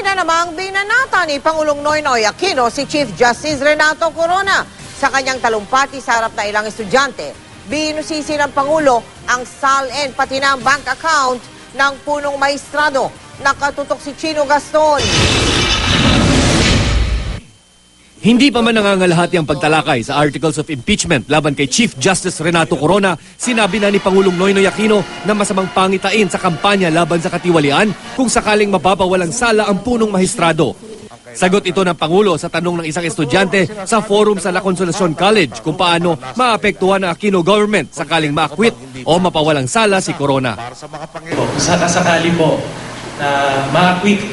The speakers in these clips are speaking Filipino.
na namang binanata ni Pangulong Noynoy Aquino si Chief Justice Renato Corona. Sa kanyang talumpati sa harap na ilang estudyante, binusisi ng Pangulo ang SALN pati na ang bank account ng punong maestrado. Nakatutok si Chino Gaston. Hindi pa man nangangalahati ang pagtalakay sa Articles of Impeachment laban kay Chief Justice Renato Corona, sinabi na ni Pangulong Noynoy Aquino na masamang pangitain sa kampanya laban sa katiwalian kung sakaling mapapawalang sala ang punong maestrado. Sagot ito ng Pangulo sa tanong ng isang estudyante sa forum sa La Consolacion College kung paano maapektuhan ang Aquino government sakaling ma-acquit o mapawalang sala si Corona. Sakali po na ma-acquit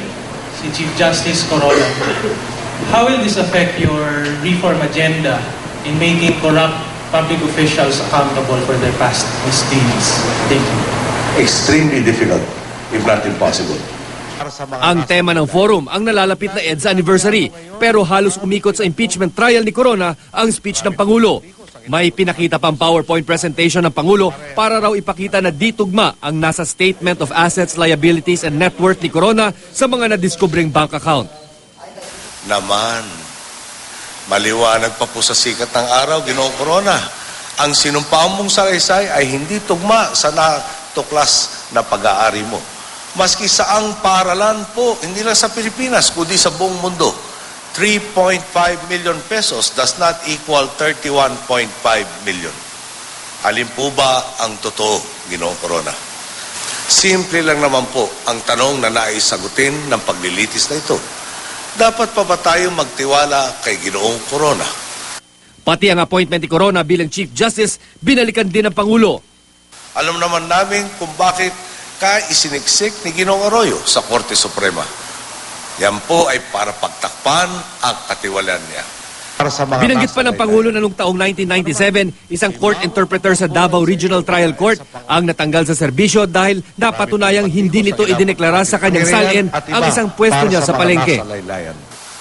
si Chief Justice Corona, how will this affect your reform agenda in making corrupt public officials accountable for their past misdeeds? Thank you. Extremely difficult, if not impossible. Ang tema ng forum ang nalalapit na EDSA anniversary, pero halos umikot sa impeachment trial ni Corona ang speech ng Pangulo. May pinakita pang PowerPoint presentation ng Pangulo para raw ipakita na di tugma ang nasa Statement of Assets, Liabilities and Net Worth ni Corona sa mga nadiskubring bank account. Naman, maliwanag pa po sa sikat ng araw, Ginoong Corona. Ang sinumpaan mong salaysay ay hindi tugma sa natuklas na pag-aari mo. Maski saang paaralan po, hindi lang sa Pilipinas, kundi sa buong mundo. 3.5 million pesos does not equal 31.5 million. Alin po ba ang totoo, Ginoong Corona? Simple lang naman po ang tanong na naisagutin ng paglilitis na ito. Dapat pa ba tayong magtiwala kay Ginoong Corona? Pati ang appointment ni Corona bilang Chief Justice, binalikan din ng Pangulo. Alam naman namin kung bakit isiniksik ni Ginoong Arroyo sa Korte Suprema. Yan po ay para pagtakpan ang katiwalian niya. Binanggit pa ng Pangulo na noong taong 1997, isang court interpreter sa Davao Regional Trial Court ang natanggal sa serbisyo dahil napatunayang hindi nito idineklara sa kanyang SALN ang isang pwesto niya sa palengke.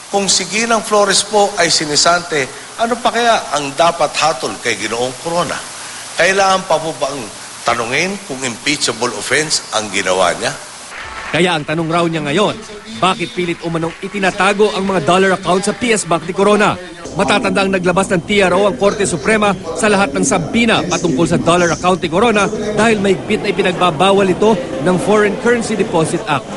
Kung si Ginang Flores po ay sinisante, ano pa kaya ang dapat hatol kay Ginoong Corona? Kailangan pa po bang tanungin kung impeachable offense ang ginawa niya? Kaya ang tanong raw niya ngayon, bakit pilit umanong itinatago ang mga dollar account sa PS Bank ni Corona? Matatanda ang naglabas ng TRO ang Korte Suprema sa lahat ng sampina patungkol sa dollar account ni Corona dahil mahigpit na ipinagbabawal ito ng Foreign Currency Deposit Act.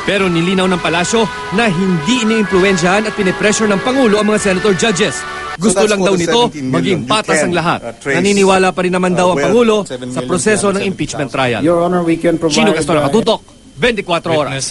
Pero nilinaw ng palasyo na hindi iniimpluwensyahan at pinipressure ng Pangulo ang mga senator judges. Gusto lang daw nito maging patas ang lahat. Naniniwala pa rin naman daw ang Pangulo sa proseso ng impeachment trial. Your Honor, we can provide... Chino Gaston, Nakatutok, 24 Oras.